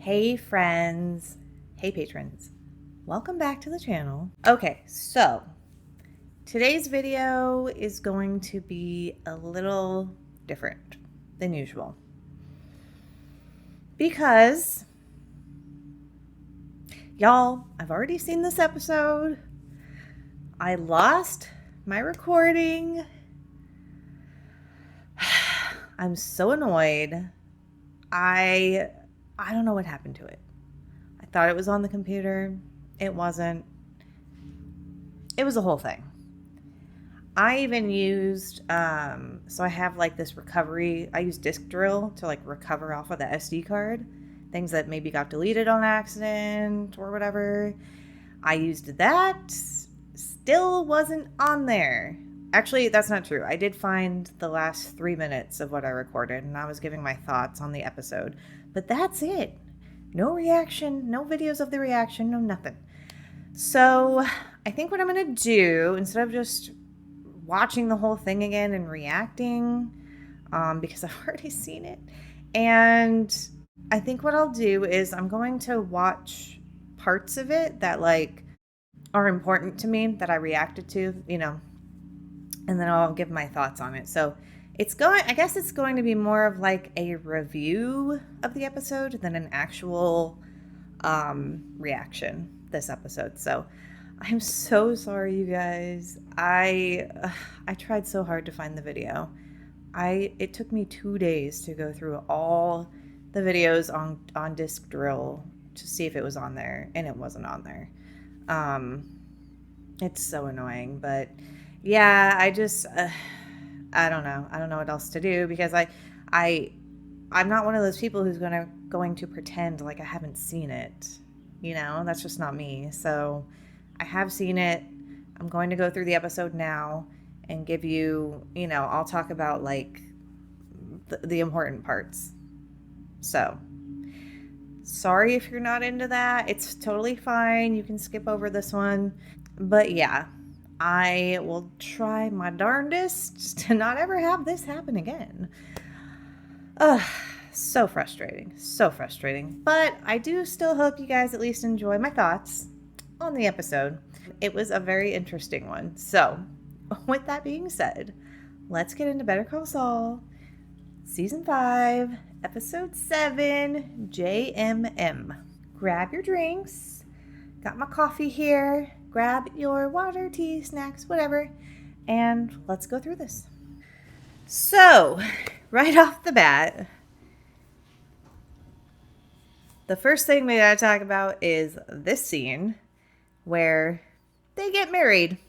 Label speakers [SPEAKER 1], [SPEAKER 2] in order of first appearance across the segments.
[SPEAKER 1] Hey friends, hey patrons, welcome back to the channel. Okay, so today's video is going to be a little different than usual because y'all, I've already seen this episode. I lost my recording. I'm so annoyed. I don't know what happened to it. I thought it was on the computer. It wasn't. It was a whole thing. I even used, so I have like this recovery, I use disk drill to like recover off of the SD card, things that maybe got deleted on accident or whatever. I used that, still wasn't on there. Actually, that's not true. I did find the last 3 minutes of what I recorded, and I was giving my thoughts on the episode. But that's it. No reaction, no videos of the reaction, no nothing. So I think what I'm going to do, instead of just watching the whole thing again and reacting, because I've already seen it, and I think what I'll do is I'm going to watch parts of it that like are important to me that I reacted to, and then I'll give my thoughts on it. So I guess it's going to be more of like a review of the episode than an actual reaction this episode. So I'm so sorry, you guys. I tried so hard to find the video. It took me 2 days to go through all the videos on Disc Drill to see if it was on there, and it wasn't on there. It's so annoying, but yeah, I don't know. I don't know what else to do because I'm not one of those people who's going to pretend like I haven't seen it. That's just not me. So I have seen it. I'm going to go through the episode now and give you, I'll talk about like the important parts. So sorry if you're not into that. It's totally fine. You can skip over this one. But yeah, I will try my darndest to not ever have this happen again. Ugh, so frustrating. So frustrating. But I do still hope you guys at least enjoy my thoughts on the episode. It was a very interesting one. So, with that being said, let's get into Better Call Saul, Season 5, Episode 7, JMM. Grab your drinks. Got my coffee here. Grab your water, tea, snacks, whatever, and let's go through this. So, right off the bat, the first thing we gotta talk about is this scene where they get married.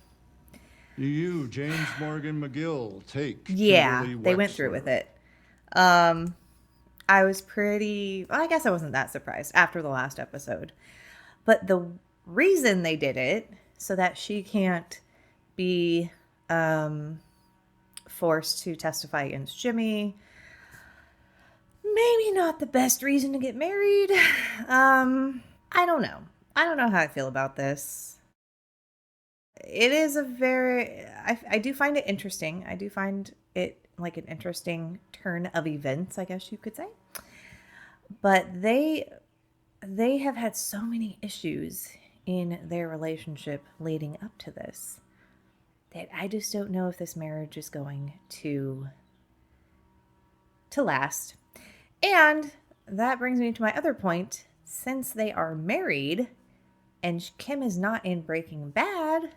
[SPEAKER 2] You, James Morgan McGill, take
[SPEAKER 1] Yeah,
[SPEAKER 2] Kimberly
[SPEAKER 1] they went through with it. I guess I wasn't that surprised after the last episode. But the reason they did it, so that she can't be forced to testify against Jimmy, maybe not the best reason to get married. I don't know. I don't know how I feel about this. It is I do find it interesting. I do find it like an interesting turn of events, I guess you could say. But they have had so many issues in their relationship leading up to this that I just don't know if this marriage is going to last. And that brings me to my other point. Since they are married and Kim is not in Breaking Bad,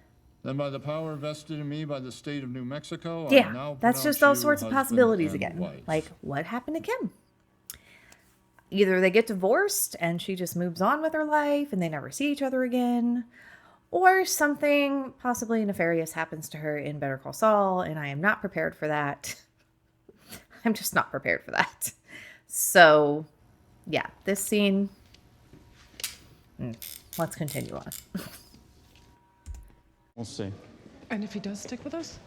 [SPEAKER 2] then by the power vested in me by the state of New Mexico,
[SPEAKER 1] yeah,
[SPEAKER 2] I now
[SPEAKER 1] that's just all sorts of possibilities again.
[SPEAKER 2] Wife.
[SPEAKER 1] Like, what happened to Kim? Either they get divorced and she just moves on with her life and they never see each other again, or something possibly nefarious happens to her in Better Call Saul, and I am not prepared for that. I'm just not prepared for that. So, yeah, this scene, let's continue on.
[SPEAKER 3] We'll see.
[SPEAKER 4] And if he does stick with us,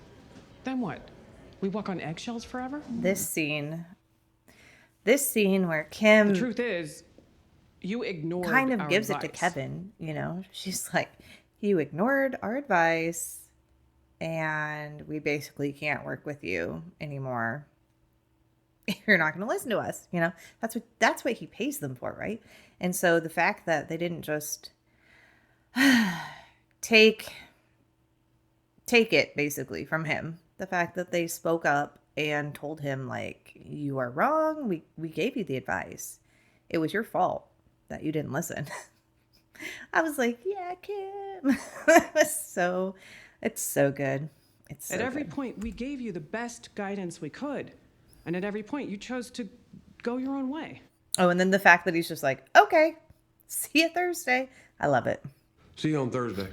[SPEAKER 4] then what? We walk on eggshells forever?
[SPEAKER 1] This scene where Kim...
[SPEAKER 4] The truth is, you ignored
[SPEAKER 1] kind of
[SPEAKER 4] our
[SPEAKER 1] gives
[SPEAKER 4] advice.
[SPEAKER 1] it to Kevin, She's like, you ignored our advice and we basically can't work with you anymore. You're not going to listen to us. That's what he pays them for, right? And so the fact that they didn't just take it basically from him, the fact that they spoke up and told him, like, you are wrong. We gave you the advice. It was your fault that you didn't listen. I was like, yeah, Kim. It's so good. It's so
[SPEAKER 4] At every
[SPEAKER 1] good.
[SPEAKER 4] point, we gave you the best guidance we could. And at every point, you chose to go your own way.
[SPEAKER 1] Oh, and then the fact that he's just like, okay, see you Thursday. I love it.
[SPEAKER 3] See you on Thursday.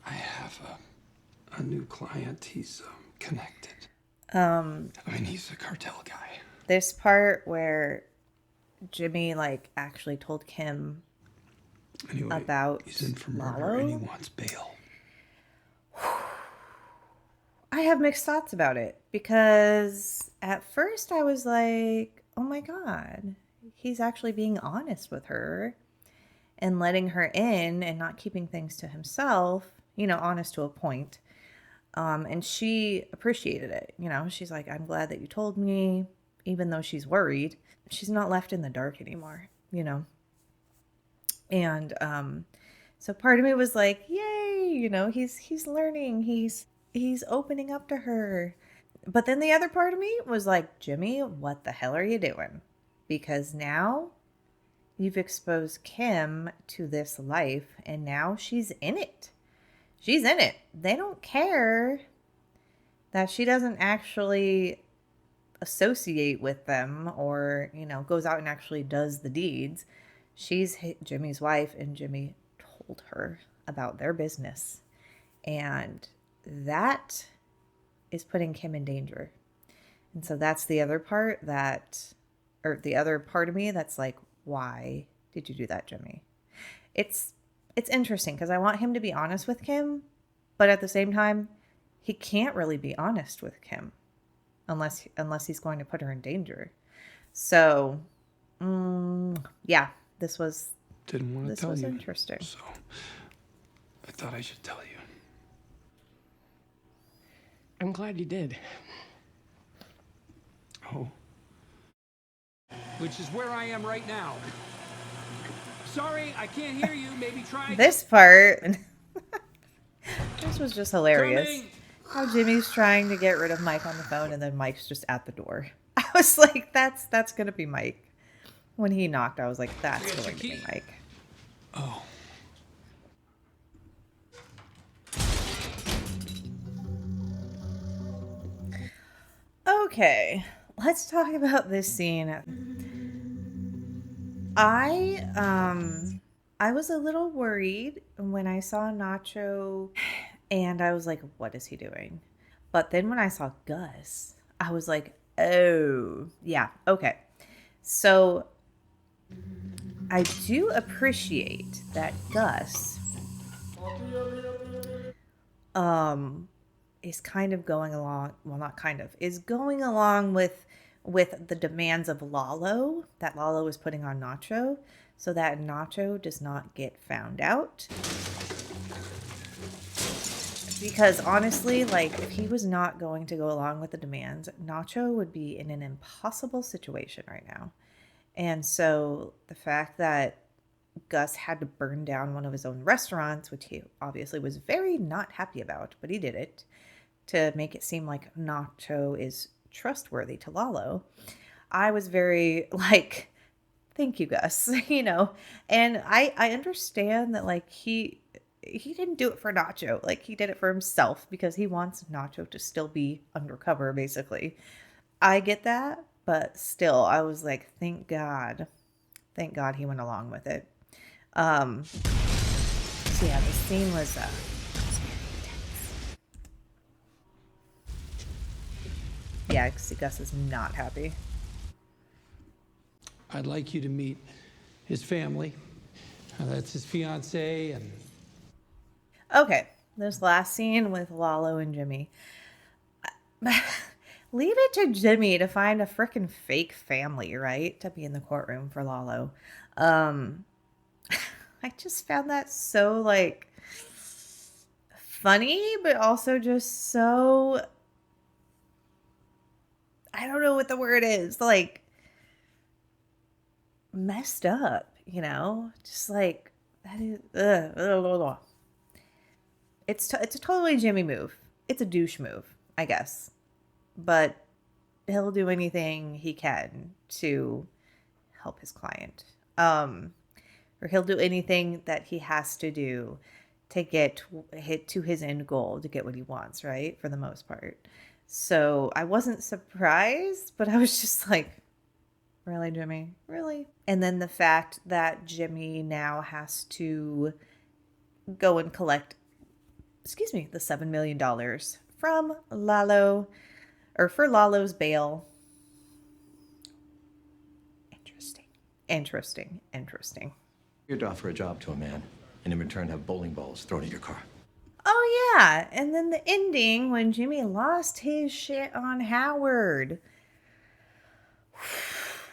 [SPEAKER 3] I have a new client. He's connected. He's a cartel guy.
[SPEAKER 1] This part where Jimmy like actually told Kim
[SPEAKER 3] Anyway,
[SPEAKER 1] about
[SPEAKER 3] he's in for murder
[SPEAKER 1] Lalo.
[SPEAKER 3] and he wants bail.
[SPEAKER 1] I have mixed thoughts about it because at first I was like, oh my God, he's actually being honest with her and letting her in and not keeping things to himself, honest to a point. And she appreciated it. She's like, I'm glad that you told me, even though she's worried. She's not left in the dark anymore, And so part of me was like, yay, he's learning. He's opening up to her. But then the other part of me was like, Jimmy, what the hell are you doing? Because now you've exposed Kim to this life and now she's in it. She's in it. They don't care that she doesn't actually associate with them or, goes out and actually does the deeds. She's Jimmy's wife and Jimmy told her about their business. And that is putting Kim in danger. And so that's the other part the other part of me that's like, why did you do that, Jimmy? It's interesting because I want him to be honest with Kim, but at the same time, he can't really be honest with Kim unless he's going to put her in danger. So, yeah, this was
[SPEAKER 3] Didn't want to tell you.
[SPEAKER 1] Interesting.
[SPEAKER 3] So I thought I should tell you.
[SPEAKER 4] I'm glad you did.
[SPEAKER 3] Oh.
[SPEAKER 5] Which is where I am right now. Sorry, I can't hear you. Maybe try.
[SPEAKER 1] This part, this was just hilarious.
[SPEAKER 5] Coming.
[SPEAKER 1] How Jimmy's trying to get rid of Mike on the phone, and then Mike's just at the door. I was like, that's gonna be Mike. When he knocked, I was like, that's going to be Mike.
[SPEAKER 3] Oh.
[SPEAKER 1] Okay, let's talk about this scene. I was a little worried when I saw Nacho, and I was like, what is he doing? But then when I saw Gus, I was like, oh, yeah, okay. So I do appreciate that Gus is kind of going along, well, not kind of, is going along with the demands of Lalo that Lalo is putting on Nacho so that Nacho does not get found out. Because honestly, like, if he was not going to go along with the demands, Nacho would be in an impossible situation right now. And so the fact that Gus had to burn down one of his own restaurants, which he obviously was very not happy about, but he did it to make it seem like Nacho is trustworthy to Lalo. I was very like, thank you, Gus, and I understand that like he didn't do it for Nacho. Like he did it for himself because he wants Nacho to still be undercover, basically. I get that, but still, I was like, thank God he went along with it. So yeah, the scene was very intense. Yeah, Gus is not happy.
[SPEAKER 6] I'd like you to meet his family. That's his fiance and...
[SPEAKER 1] Okay, this last scene with Lalo and Jimmy. Leave it to Jimmy to find a freaking fake family, right? To be in the courtroom for Lalo. I just found that so, like, funny, but also just so, I don't know what the word is, like, messed up, just like, that is, it's a totally Jimmy move. It's a douche move, I guess, but he'll do anything he can to help his client. Or he'll do anything that he has to do to get hit to his end goal, to get what he wants, right? For the most part. So I wasn't surprised, but I was just like, really, Jimmy? Really? And then the fact that Jimmy now has to go and collect, the $7 million from Lalo, or for Lalo's bail. Interesting.
[SPEAKER 7] You're to offer a job to a man, and in return have bowling balls thrown at your car.
[SPEAKER 1] Oh, yeah. And then the ending when Jimmy lost his shit on Howard.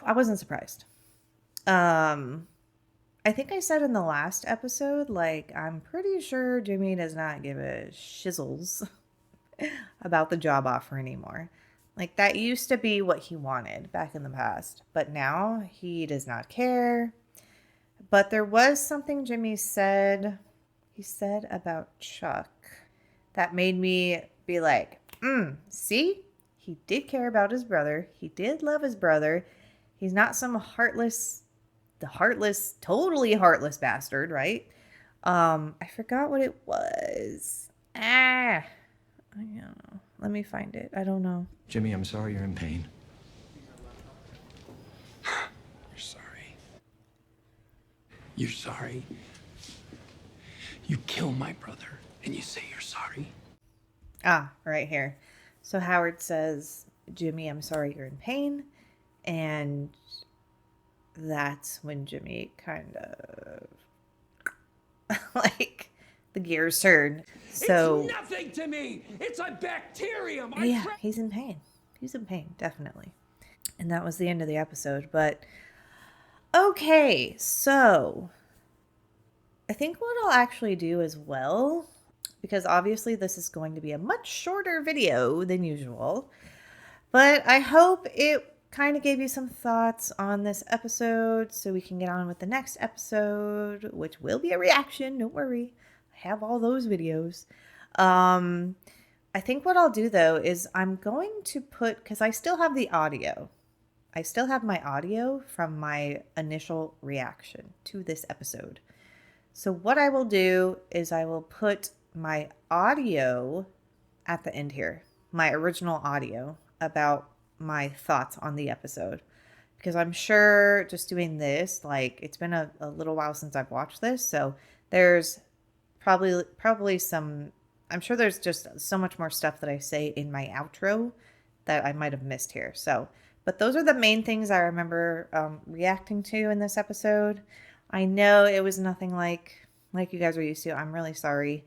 [SPEAKER 1] I wasn't surprised. I think I said in the last episode, like, I'm pretty sure Jimmy does not give a shizzles about the job offer anymore. Like, that used to be what he wanted back in the past, but now he does not care. But there was something Jimmy said, he said about Chuck, that made me be like, see? He did care about his brother. He did love his brother. He's not some totally heartless bastard, right? I forgot what it was. I don't know. Let me find it. I don't know.
[SPEAKER 7] Jimmy, I'm sorry you're in pain.
[SPEAKER 3] You're sorry. You're sorry. You kill my brother and you say you're sorry.
[SPEAKER 1] Right here. So Howard says, Jimmy, I'm sorry you're in pain. And that's when Jimmy kind of like the gears turn. So
[SPEAKER 5] It's nothing to me. It's a bacterium.
[SPEAKER 1] yeah, he's in pain. He's in pain, definitely. And that was the end of the episode. But okay, so I think what I'll actually do as well, because obviously this is going to be a much shorter video than usual, but I hope it kind of gave you some thoughts on this episode so we can get on with the next episode, which will be a reaction. Don't worry. I have all those videos. I think what I'll do though is I'm going to put, because I still have the audio. I still have my audio from my initial reaction to this episode. So what I will do is I will put my audio at the end here, my original audio about my thoughts on the episode, because I'm sure just doing this, like, it's been a little while since I've watched this, so there's probably some, I'm sure there's just so much more stuff that I say in my outro that I might have missed here. So, but those are the main things I remember reacting to in this episode. I know it was nothing like you guys are used to. I'm really sorry.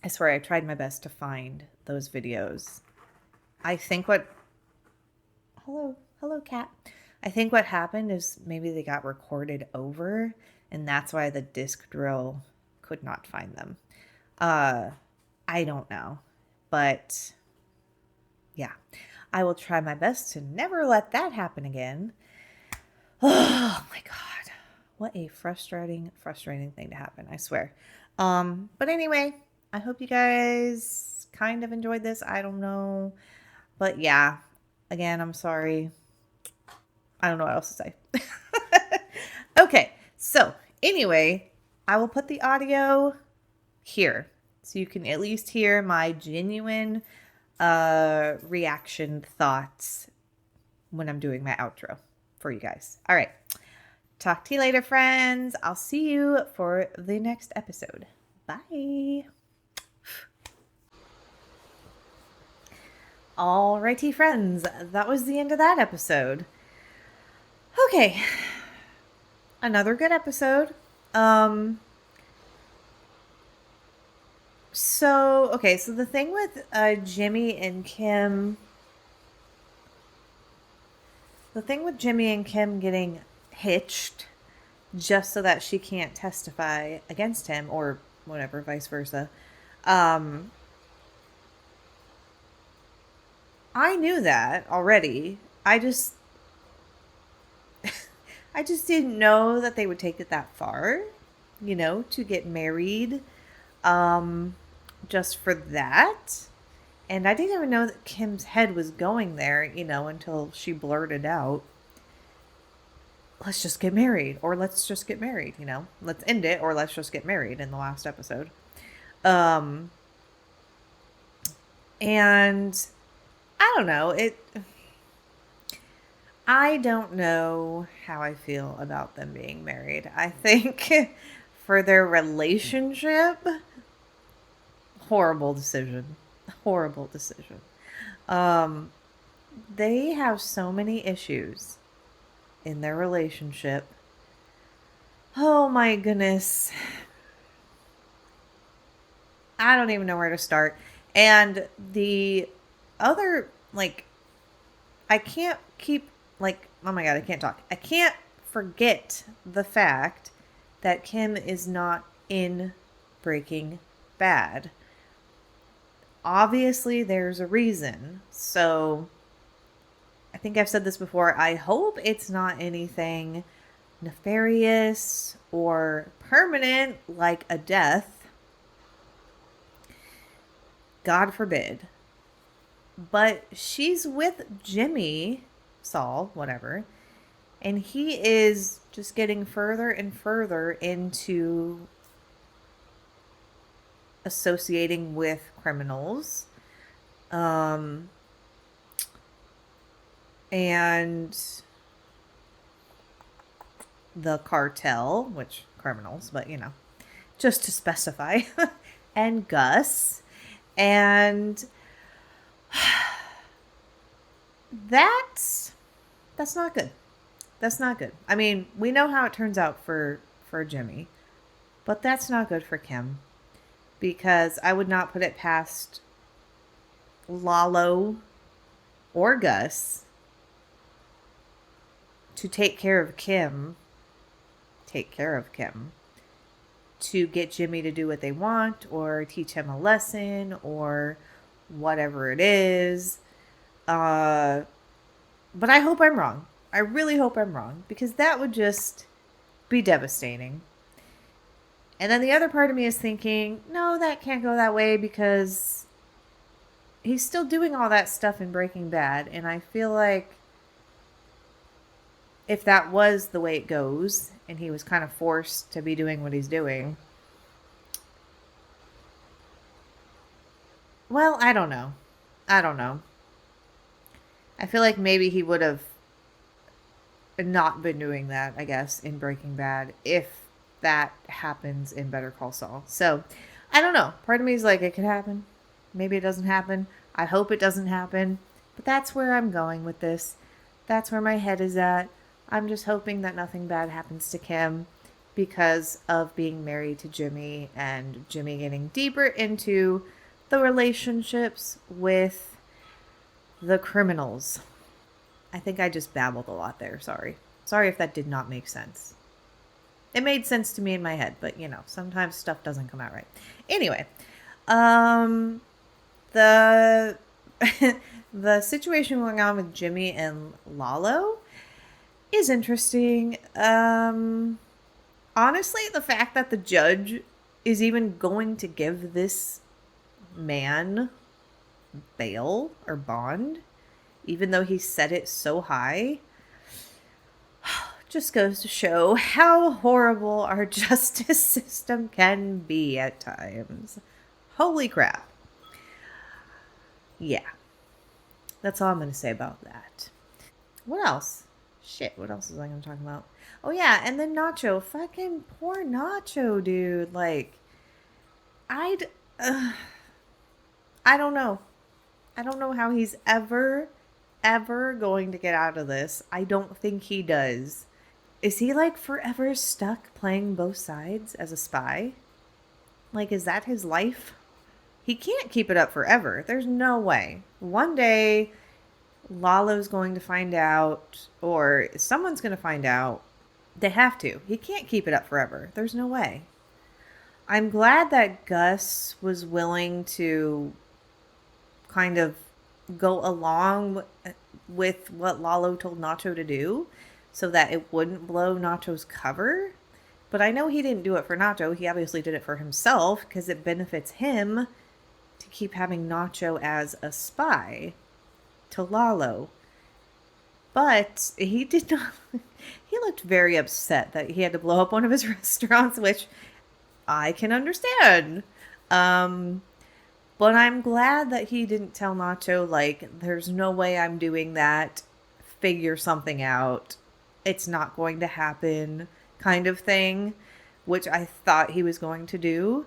[SPEAKER 1] I swear I tried my best to find those videos. I think Hello, cat. I think what happened is maybe they got recorded over, and that's why the disc drill could not find them. I don't know, but yeah, I will try my best to never let that happen again. Oh my God. What a frustrating thing to happen, I swear. But anyway, I hope you guys kind of enjoyed this. I don't know. But yeah, again, I'm sorry. I don't know what else to say. Okay, so anyway, I will put the audio here so you can at least hear my genuine reaction thoughts when I'm doing my outro for you guys. All right. Talk to you later, friends. I'll see you for the next episode. Bye. Alrighty, friends. That was the end of that episode. Okay. Another good episode. So the thing with Jimmy and Kim... The thing with Jimmy and Kim getting hitched just so that she can't testify against him or whatever, vice versa. I knew that already. I just didn't know that they would take it that far, to get married just for that. And I didn't even know that Kim's head was going there, until she blurted out, let's just get married, or let's just get married, let's end it, or let's just get married in the last episode. And I don't know, I don't know how I feel about them being married. I think for their relationship, horrible decision. Horrible decision. They have so many issues in their relationship. Oh my goodness. I don't even know where to start. And the other, I can't keep, oh my God, I can't talk. I can't forget the fact that Kim is not in Breaking Bad. Obviously, there's a reason. So, I think I've said this before. I hope it's not anything nefarious or permanent, like a death. God forbid. But she's with Jimmy, Saul, whatever, and he is just getting further and further into associating with criminals. And the cartel, which criminals, but just to specify, and Gus. And that's not good. That's not good. I mean, we know how it turns out for Jimmy, but that's not good for Kim, because I would not put it past Lalo or Gus to take care of Kim, to get Jimmy to do what they want, or teach him a lesson, or whatever it is. But I hope I'm wrong. I really hope I'm wrong, because that would just be devastating. And then the other part of me is thinking, no, that can't go that way, because he's still doing all that stuff in Breaking Bad. And I feel like if that was the way it goes, and he was kind of forced to be doing what he's doing, well, I don't know. I feel like maybe he would have not been doing that, I guess, in Breaking Bad, if that happens in Better Call Saul. So, I don't know. Part of me is like, it could happen. Maybe it doesn't happen. I hope it doesn't happen. But that's where I'm going with this. That's where my head is at. I'm just hoping that nothing bad happens to Kim because of being married to Jimmy, and Jimmy getting deeper into the relationships with the criminals. I think I just babbled a lot there. Sorry if that did not make sense. It made sense to me in my head, but sometimes stuff doesn't come out right. Anyway, the the situation going on with Jimmy and Lalo is interesting. Honestly, the fact that the judge is even going to give this man bail or bond, even though he set it so high, just goes to show how horrible our justice system can be at times. Holy crap. Yeah. That's all I'm going to say about that. What else? Shit, what else was I going to talk about? Oh, yeah, and then Nacho. Fucking poor Nacho, dude. I don't know. I don't know how he's ever going to get out of this. I don't think he does. Is he, forever stuck playing both sides as a spy? Is that his life? He can't keep it up forever. There's no way. One day, Lalo's going to find out, or someone's going to find out. They have to. He can't keep it up forever. There's no way. I'm glad that Gus was willing to kind of go along with what Lalo told Nacho to do so that it wouldn't blow Nacho's cover. But I know he didn't do it for Nacho. He obviously did it for himself because it benefits him to keep having Nacho as a spy to Lalo. But he did not. He looked very upset that he had to blow up one of his restaurants, which I can understand. But I'm glad that he didn't tell Nacho, like, there's no way I'm doing that. Figure something out. It's not going to happen, kind of thing, which I thought he was going to do.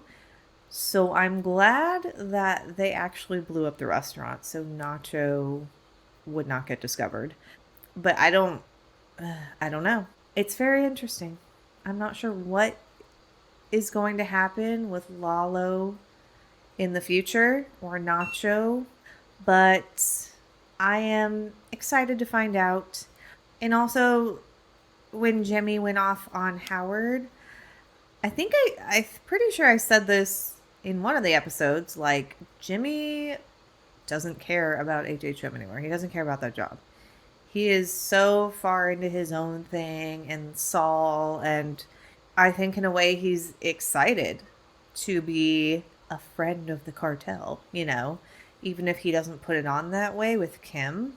[SPEAKER 1] So I'm glad that they actually blew up the restaurant so Nacho would not get discovered. But I don't know. It's very interesting. I'm not sure what is going to happen with Lalo in the future or Nacho, but I am excited to find out. And also, when Jimmy went off on Howard, I'm pretty sure I said this in one of the episodes, like, Jimmy doesn't care about HHM anymore. He doesn't care about that job. He is so far into his own thing and Saul, and I think in a way he's excited to be a friend of the cartel, even if he doesn't put it on that way with Kim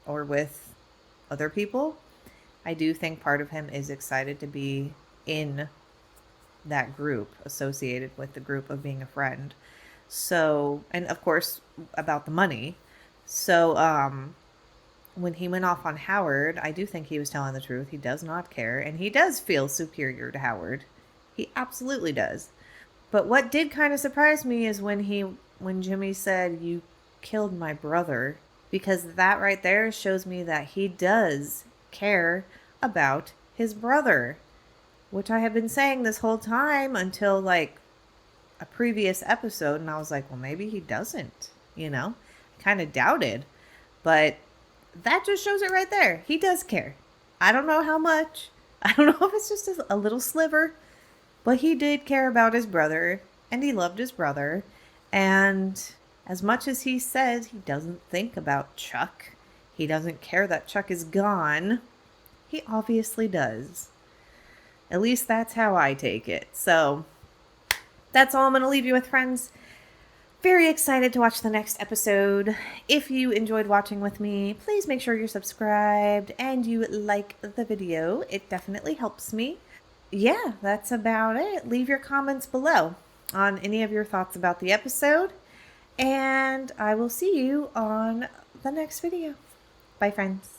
[SPEAKER 1] or with other people. I do think part of him is excited to be in that group, associated with the group of being a friend. So, and of course, about the money. So, when he went off on Howard, I do think he was telling the truth. He does not care, and he does feel superior to Howard. He absolutely does. But what did kind of surprise me is when Jimmy said, "You killed my brother," because that right there shows me that he does care about his brother, which I have been saying this whole time until like a previous episode, and I was like, well, maybe he doesn't, I kind of doubted, but that just shows it right there. He does care. I don't know how much. I don't know if it's just a little sliver, but he did care about his brother, and he loved his brother. And as much as he says he doesn't think about Chuck, he doesn't care that Chuck is gone, he obviously does. At least that's how I take it. So that's all I'm going to leave you with, friends. Very excited to watch the next episode. If you enjoyed watching with me, please make sure you're subscribed and you like the video. It definitely helps me. Yeah, that's about it. Leave your comments below on any of your thoughts about the episode. And I will see you on the next video. Bye, friends.